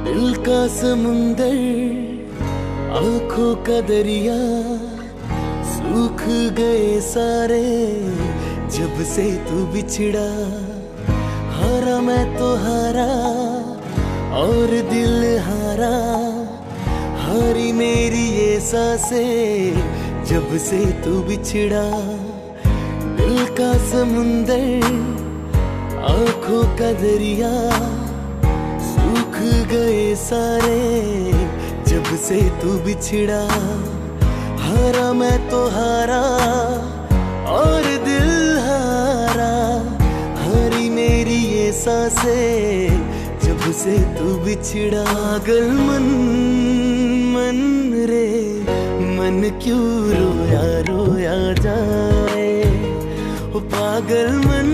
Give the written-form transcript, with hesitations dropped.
दिल का समुंदर, आंखों का दरिया, सूख गए सारे जब से तू बिछड़ा। हारा मैं तो हारा और दिल हारा, हारी मेरी ये सांसें जब से तू बिछड़ा। दिल का समुंदर, आंखों का दरिया, सूख गए सारे जब से तू बिछड़ा। हारा मैं तो हारा और दिल हारा, हारी मेरी ये सांसें जब से तू बिछड़ा। पागल मन मन रे मन क्यों रोया रोया जाए, ओ पागल मन